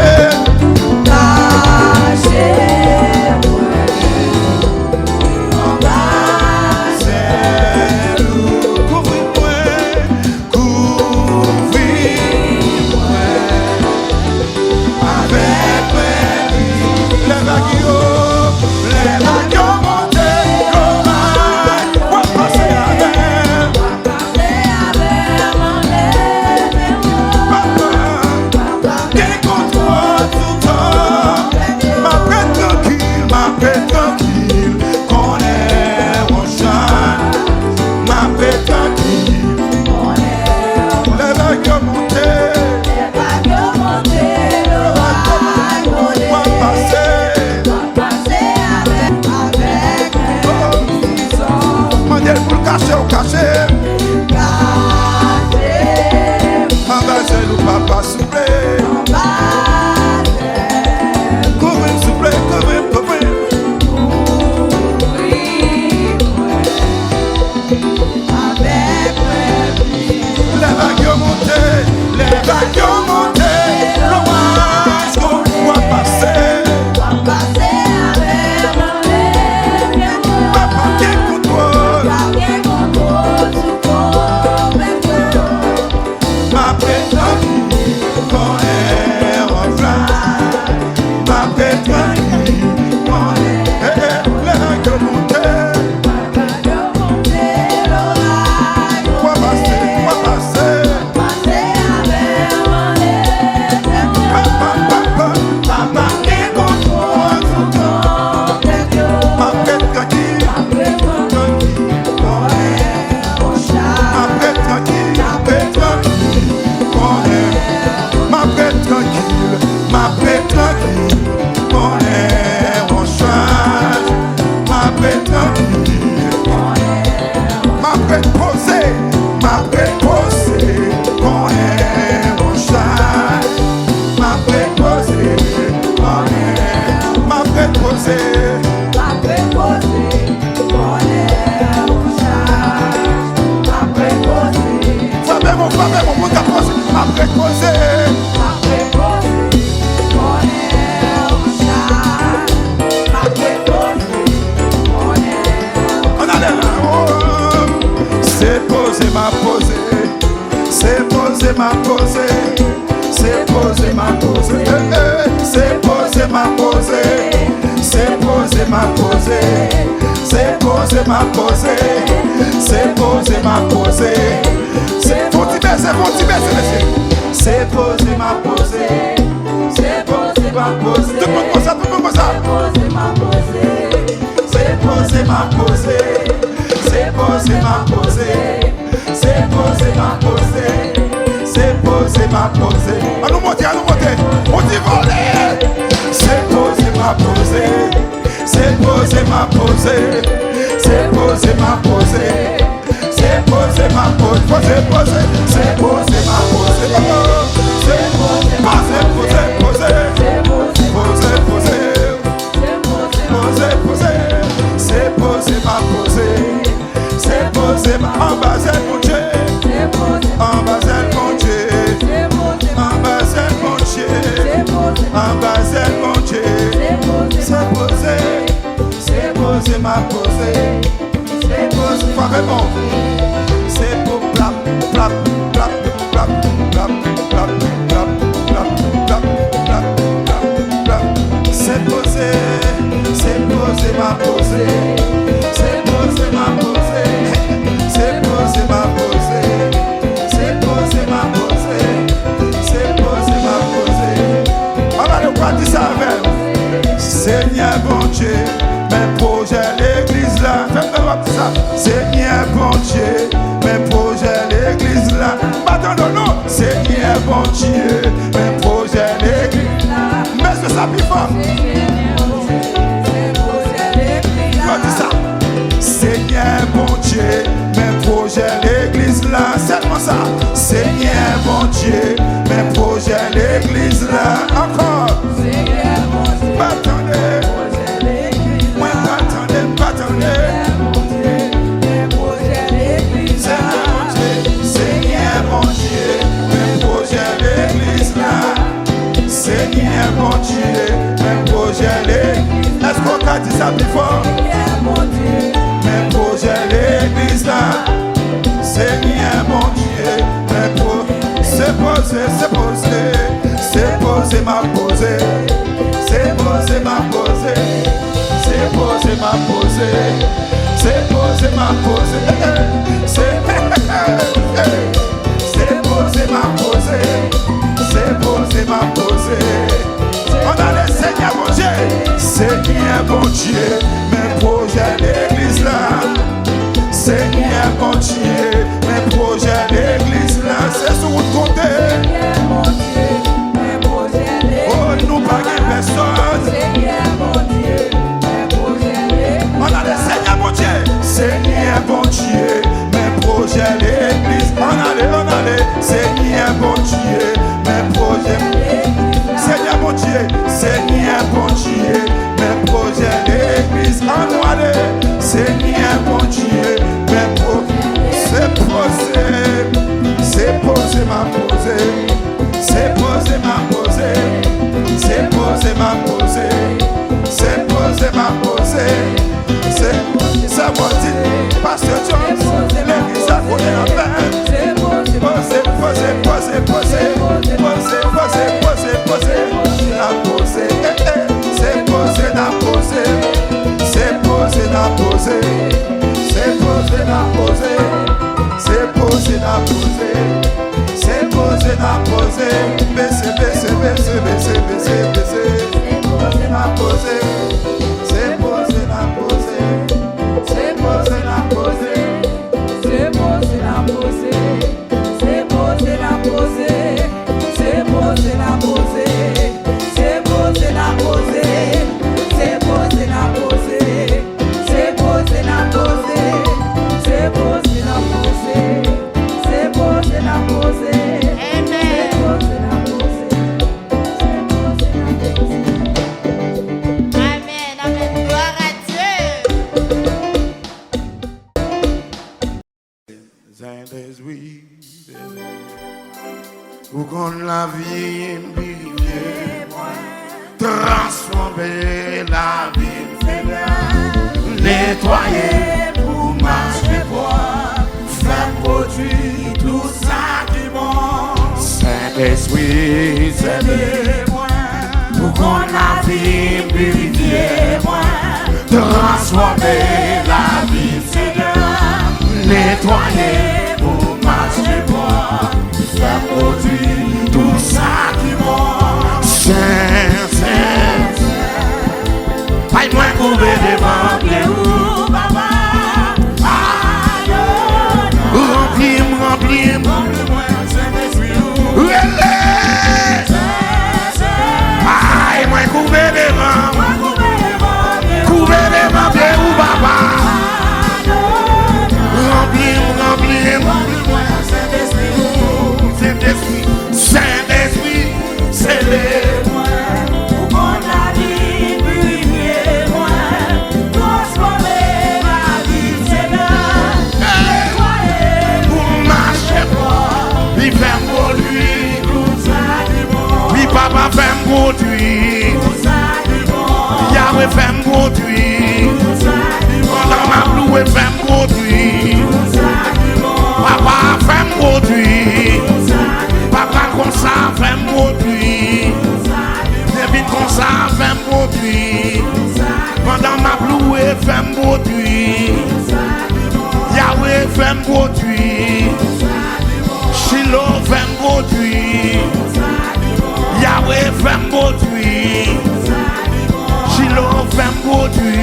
Seigneur bon Dieu, mes projets l'église là. Seigneur bon Dieu, mes projets l'église là. Attendons-nous. Seigneur bon Dieu, mes projets l'église là. Mais c'est ça plus fort. Seigneur bon Dieu, mes projets l'église là. Seulement ça. Seigneur bon Dieu, mes projets projet l'église là. Encore. Attendez. Moi, attendez. Seigneur mon Dieu, mes projets l'église là. Seigneur mon Dieu, mes projets l'église. Est-ce qu'on a dit ça plus fort? Mes projets l'église là. Seigneur mon Dieu, mes projets. C'est posé, ma posé. C'est posé, ma posé. C'est posé, ma posé. C'est posé, ma posé. C'est posé, ma posé. C'est posé, ma posé. On a le Seigneur mon Dieu. Seigneur mon Dieu, mes projets l'église là. Seigneur mon Dieu, mes projets l'église là. C'est sur votre côté. Oh, nous pas de personne. On a le Seigneur mon Dieu. Seigneur mon Dieu, mes projets l'église. On a les. Seigneur mon Dieu, mes projets. Seigneur mon Dieu, mes projets l'église. On a les. Seigneur mon Dieu, mes projets. C'est posé, ma posé. C'est posé, ma posé. C'est posé, ma posé. C'est posé, ma posé. C'est ça, mon Dieu. Pasteur John, l'église a collé en peine. Posé. La posé. C'est posé, la posé. C'est posé, la posé. C'est posé, la posé. C'est posé, la posé. C'est posé, la posé. Baissez. C'est posé, la posé. C'est posé, la posé. C'est posé, la posé. C'est posé la posé. C'est posé la posé. C'est posé la posé. C'est posé la posé. C'est posé la posé. C'est posé la posé. C'est posé la posé. C'est posé la posé. Amen. Amen. Gloire à Dieu. Pour qu'on la vie transformer la vie, nettoyer pour marcher boire, faire produire tout ça qui manque. Saint-Esprit, aidez-moi, pour qu'on la vie purifier moi, transformer la vie, nettoyer pour marcher boire, faire produire tout ça qui manque. Saint, pas moins couper devant ou papa. Remplis. Aïe, moins couper devant. Couper devant pied ou papa. Remplis. Saint-Esprit, c'est les moyens. Pour qu'on la vie purifier moi, transformer ma vie, Seigneur. Nettoyer pour marcher fort, il fait produire tout ça du bon. Oui, papa fait produire tout ça du bon. Yahweh fait produire Tout ça du bon. Dans ma bloue fait produire Tout ça du bon. Papa fait produire Tout ça du bon. Papa comme ça fait produire Tout ça du bon. Depuis comme ça fait produire Tout ça du bon. Pendant ma bloue fait produire Tout ça du bon. Yahweh fait produire Tout ça du bon. Shiloh fait produire Tout ça du bon. Yahweh fait produire Tout ça du bon. Shiloh fait produire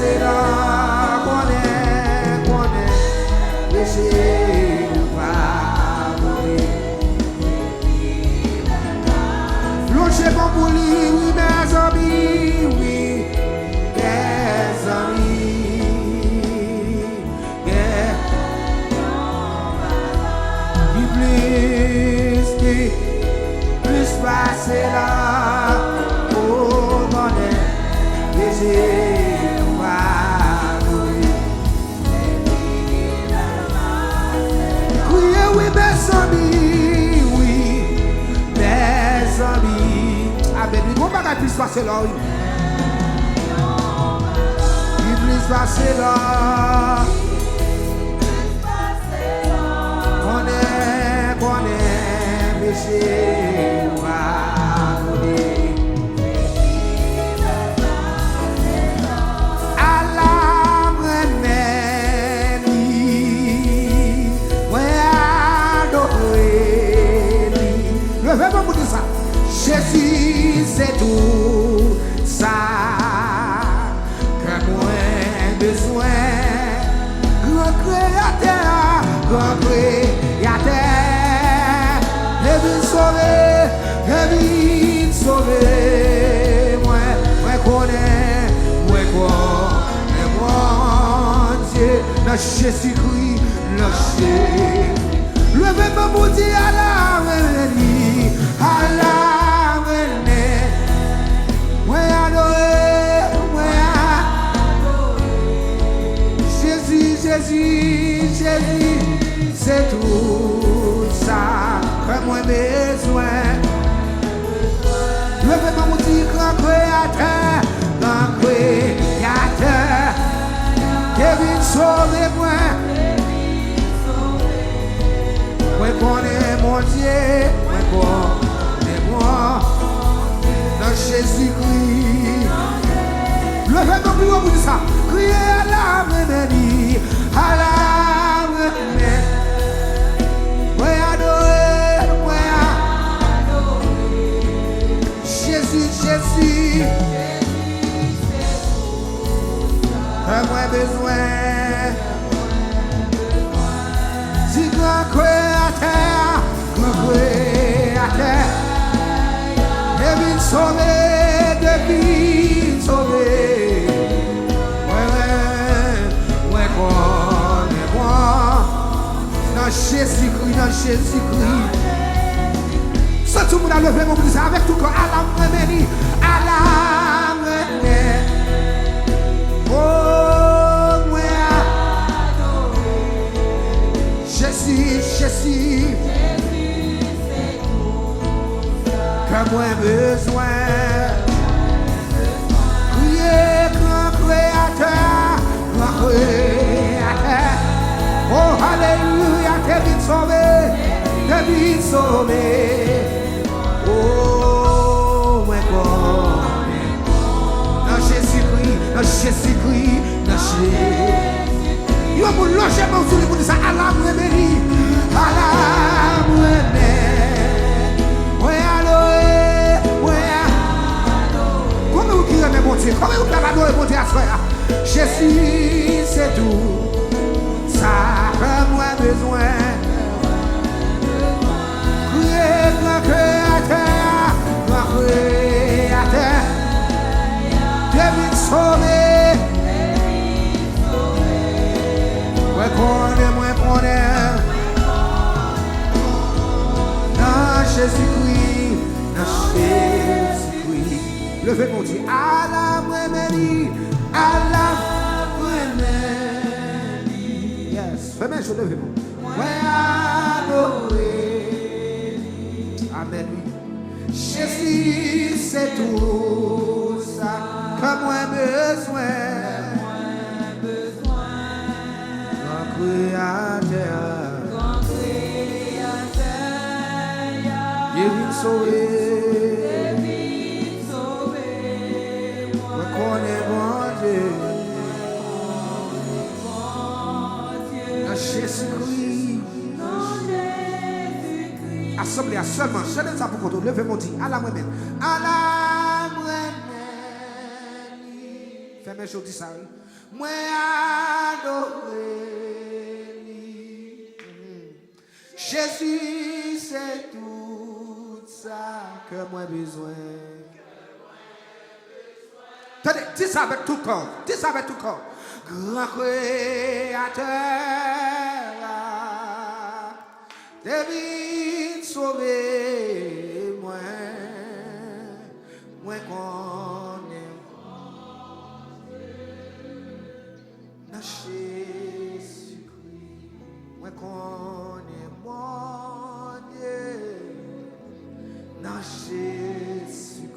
passer là, qu'on est, péché pas mourir. L'autre bon pour lui, oui, mes amis, oui, mes amis, plus passer là, oh, qu'on est, péché pas mourir. Oui, mes amis, oui, mes amis. Amen. Oui, comment on puisse passer là, oui. Il puisse passer là. On est péché, pas mourir. Jésus, c'est tout ça que moi j'ai besoin. Grand créateur, il vient sauver, moi connais, moi Dieu, dans Jésus-Christ, dans Jésus. Levez-moi pour dire à la reine, à la reine. Moi adoré, Jésus, c'est tout ça que moi besoin. Levez-moi pour dire grand créateur, qui vient sauver moi. Moi connais mon Dieu, moi connais moi dans Jésus-Christ. Levez-moi plus haut pour dire ça. Criez à la mémanie, à la mémanie. Moi adorer, moi Jésus, que moi besoin. Si grand créateur, devine sauver, ouais, connais-moi, dans Jésus-Christ, ça tout le monde a levé mon brise avec tout corps, à la remédie, oh, Jésus, que moi besoin. Criez, grand créateur. Oh, alléluia, t'es vite sauvé. Oh, moi connais. Dans Jésus-Christ. Yo pour loger mon sourire pour dire ça à la remédie, à la remédie. Ouais adorer. Comment vous criez mon Dieu? Comment vous pouvez adorer mon Dieu à ce soir? Jésus, c'est tout ça que moi besoin. Criez grand créateur, Dieu vient sauver. Moi connais, dans Jésus-Christ, levez mon Dieu, à la remédie, yes, fais-moi je levez mon amen, oui. Jésus, c'est tout ça que moi besoin. Grand créateur, il vient sauver, moi connais mon Dieu, dans Jésus-Christ. Assemblée à seulement, chantez ça pour qu'on te lève mon Dieu, à la moi-même, Fais-moi chaud, dis ça, oui. moi adorer. Jésus, c'est tout ça que moi besoin. Tenez, dis ça avec tout corps. Dis ça avec tout corps. Grand créateur, devine sauver moi. Moi connais dans Jésus-Christ. Moi connais mon Dieu dans Jésus-Christ.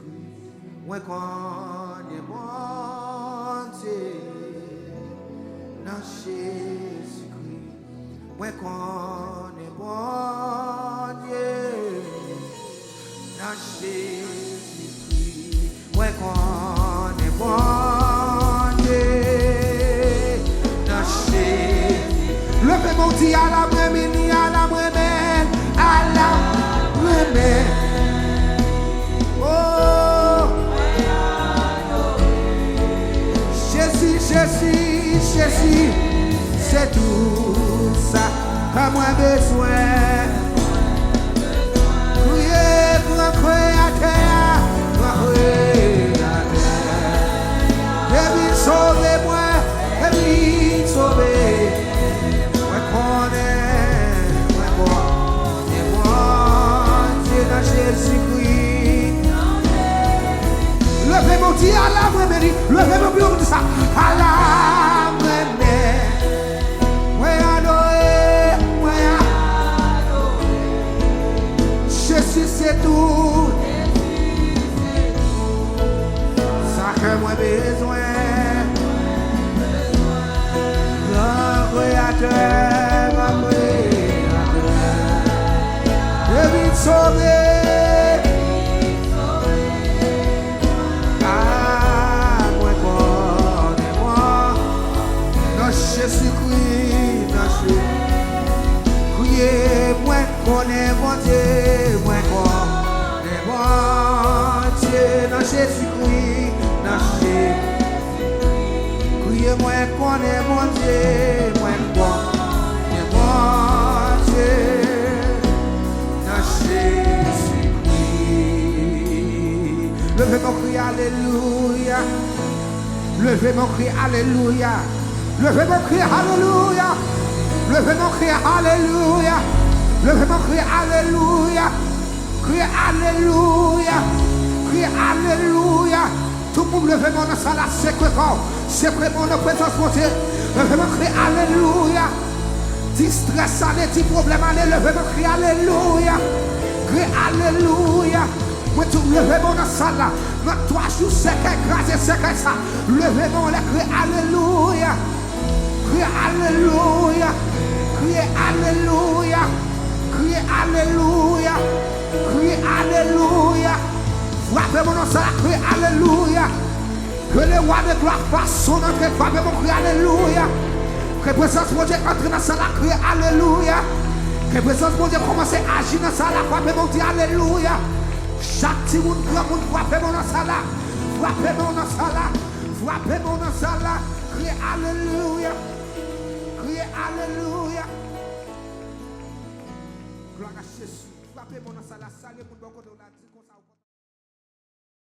Moi connais mon Dieu dans Jésus-Christ. Moi connais mon Dieu dans Jésus-Christ. Moi connais mon Dieu dans Jésus-Christ. Levez mon Dieu à la bremine, à la bremine, à la bremine. Oh, Jésus, Jésus, Jésus, c'est tout ça que moi besoin. Priez pour un créateur, grand créateur. Devine sauver moi, devine sauver. Moi connais mon Dieu dans Jésus-Christ. Levez mon Dieu à la bremine, levez mon Dieu tout ça à la bremine. Moi adorer, moi Jésus c'est tout ça que moi besoin. Grand créateur, grand créateur, devine sauver. Jésus-Christ, criez, moi connais mon Dieu, moi connais mon Dieu, dans Jésus-Christ, dans Jésus-Christ. Criez, moi connais mon Dieu, moi connais mon Dieu, dans Jésus-Christ. Levez mon cri, alléluia. Levez mon cri, alléluia. Levez mon cri, alléluia. Levez mon cri, alléluia. Levez mon cri, alléluia. Cri, alléluia. Cri, alléluia. Tout le monde levez mon salle, c'est quoi? C'est vraiment notre présence, mon Dieu. Levez mon cri, alléluia. Distress, allez, dit problème, allez, levez mon cri, alléluia. Cri, alléluia. Moi, tout levez mon salle. Notre 3 jours, c'est qu'écrasé, c'est que ça. Levez mon cri, alléluia. Criez alléluia, criez alléluia, criez alléluia, criez alléluia. Frappez mon nom, ça criez alléluia. Que le roi de gloire fasse son entrée, frappez mon cri alléluia. Que présence mon Dieu entre dans ça, criez alléluia. Que présence mon Dieu commence à agir dans ça, frappez mon Dieu alléluia. Chaque petit monde, grand monde, frappez mon nom, ça frappez mon nom, ça frappez mon nom, ça criez alléluia. Alléluia. Gloire à Jésus. Frappez mon nom, ça la salle, mon bon côté, on a dit qu'on s'en